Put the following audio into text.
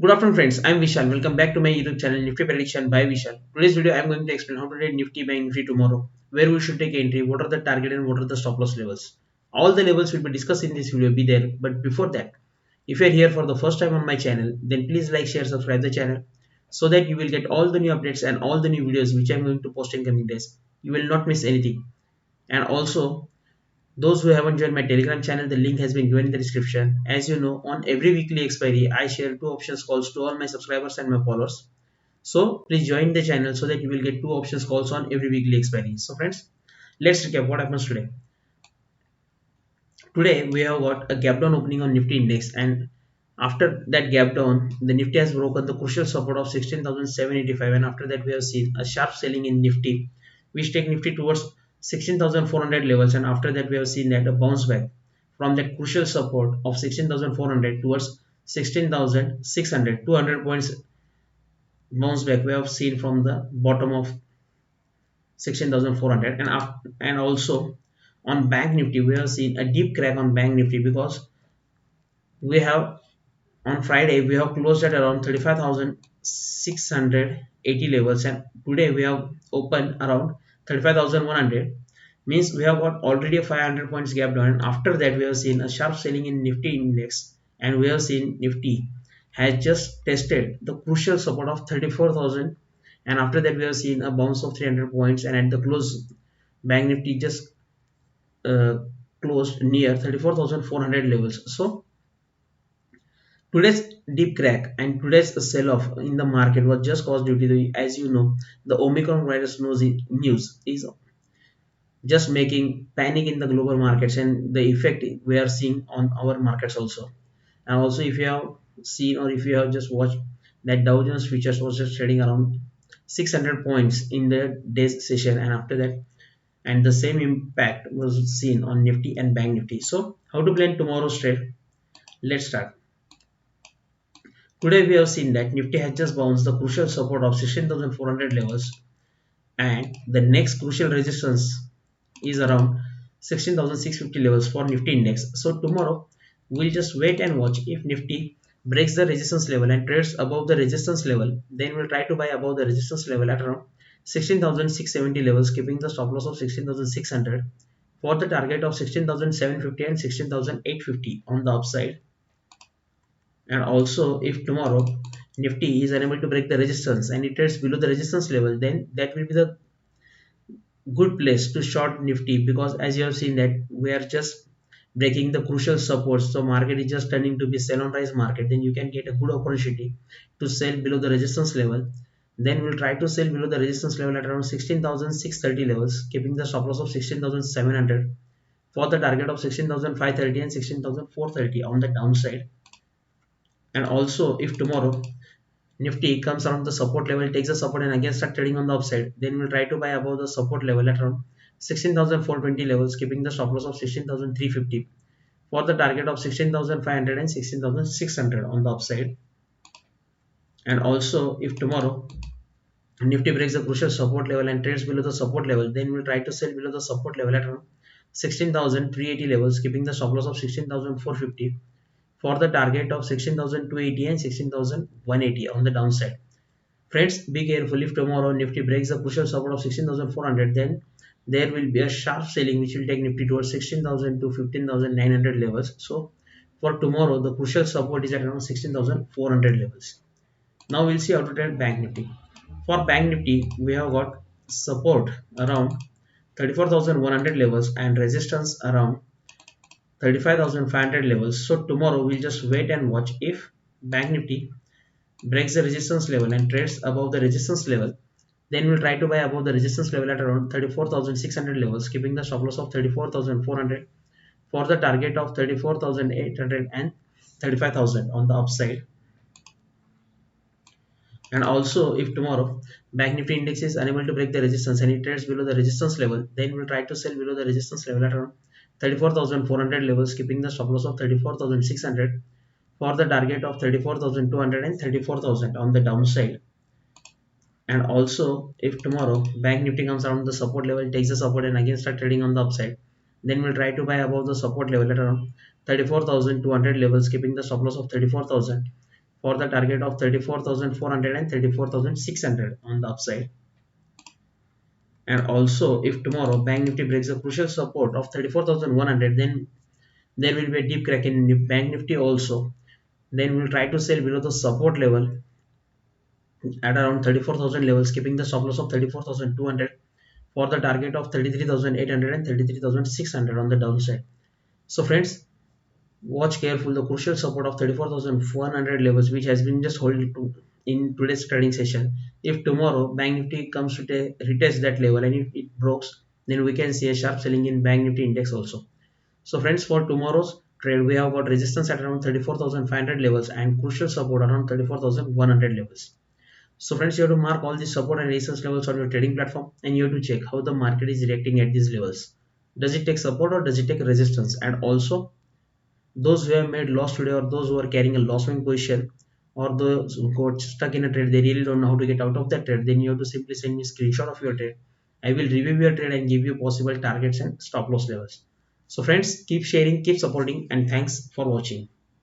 Good afternoon friends, I am Vishal. Welcome back to my YouTube channel Nifty Prediction by Vishal. Today's video I am going to explain how to trade Nifty by Nifty tomorrow, where we should take entry, what are the target and what are the stop loss levels. All the levels will be discussed in this video be there, but before that, if you are here for the first time on my channel, then please like, share, subscribe the channel so that you will get all the new updates and all the new videos which I am going to post in coming days. You will not miss anything. And also, those who haven't joined my Telegram channel, the link has been given in the description. As you know, on every weekly expiry, I share two options calls to all my subscribers and my followers. So please join the channel so that you will get two options calls on every weekly expiry. So friends, let's recap what happens today. Today we have got a gap down opening on Nifty index, and after that gap down, the Nifty has broken the crucial support of 16,785, and after that we have seen a sharp selling in Nifty, which take Nifty towards 16,400 levels, and after that we have seen that a bounce back from that crucial support of 16,400 towards 16,600, 200 points bounce back we have seen from the bottom of 16,400, and also on Bank Nifty we have seen a deep crack on Bank Nifty because we have on Friday we have closed at around 35,680 levels, and today we have opened around 35,100, means we have got already a 500 points gap down, and after that we have seen a sharp selling in Nifty index, and we have seen Nifty has just tested the crucial support of 34,000, and after that we have seen a bounce of 300 points, and at the close Bank Nifty just uh, closed near 34,400 levels. So today's deep crack and today's sell-off in the market was just caused due to the, as you know, the Omicron virus news is just making panic in the global markets, and the effect we are seeing on our markets also. And also, if you have seen or if you have just watched that Dow Jones futures was just trading around 600 points in the day's session, and after that, and the same impact was seen on Nifty and Bank Nifty. So, how to plan tomorrow's trade? Let's start. Today we have seen that Nifty has just bounced the crucial support of 16,400 levels, and the next crucial resistance is around 16,650 levels for Nifty index. So tomorrow we'll just wait and watch. If Nifty breaks the resistance level and trades above the resistance level, then we'll try to buy above the resistance level at around 16,670 levels, keeping the stop loss of 16,600 for the target of 16,750 and 16,850 on the upside. And also, if tomorrow Nifty is unable to break the resistance and it trades below the resistance level, then that will be the good place to short Nifty, because as you have seen that we are just breaking the crucial supports, so market is just turning to be sell on rise market. Then you can get a good opportunity to sell below the resistance level. Then we'll try to sell below the resistance level at around 16,630 levels, keeping the stop loss of 16,700 for the target of 16,530 and 16,430 on the downside. And also, if tomorrow Nifty comes around the support level, takes the support and again start trading on the upside, then we'll try to buy above the support level at around 16,420 levels, keeping the stop loss of 16,350 for the target of 16,500 and 16,600 on the upside. And also, if tomorrow Nifty breaks the crucial support level and trades below the support level, then we'll try to sell below the support level at around 16,380 levels, keeping the stop loss of 16,450 for the target of 16,280 and 16,180 on the downside. Friends, be careful. If tomorrow Nifty breaks the crucial support of 16,400, then there will be a sharp selling which will take Nifty towards 16,000 to 15,900 levels. So for tomorrow, the crucial support is at around 16,400 levels. Now we'll see how to trade Bank Nifty. For Bank Nifty, we have got support around 34,100 levels and resistance around 35,500 levels. So tomorrow we'll just wait and watch. If Bank Nifty breaks the resistance level and trades above the resistance level, then we'll try to buy above the resistance level at around 34,600 levels, keeping the stop loss of 34,400 for the target of 34,800 and 35,000 on the upside. And also, if tomorrow Bank Nifty index is unable to break the resistance and it trades below the resistance level, then we'll try to sell below the resistance level at around 34,400 levels, keeping the stop loss of 34,600 for the target of 34,200 and 34,000 on the downside. And also, if tomorrow Bank Nifty comes around the support level, takes the support and again start trading on the upside, then we'll try to buy above the support level at around 34,200 levels, keeping the stop loss of 34,000 for the target of 34,400 and 34,600 on the upside. And also, if tomorrow Bank Nifty breaks the crucial support of 34,100, then there will be a deep crack in Bank Nifty also. Then we'll try to sell below the support level at around 34,000 levels, keeping the stop loss of 34,200 for the target of 33,800 and 33,600 on the downside. So friends, watch careful the crucial support of 34,100 levels, which has been just holding to in today's trading session. If tomorrow Bank Nifty comes to retest that level and if it breaks, then we can see a sharp selling in Bank Nifty index also. So friends, for tomorrow's trade, we have got resistance at around 34,500 levels and crucial support around 34,100 levels. So friends, you have to mark all these support and resistance levels on your trading platform, and you have to check how the market is reacting at these levels. Does it take support or does it take resistance? And also, those who have made loss today or those who are carrying a loss swing position or those who got stuck in a trade, they really don't know how to get out of that trade, then you have to simply send me a screenshot of your trade. I will review your trade and give you possible targets and stop loss levels. So friends, keep sharing, keep supporting, and thanks for watching.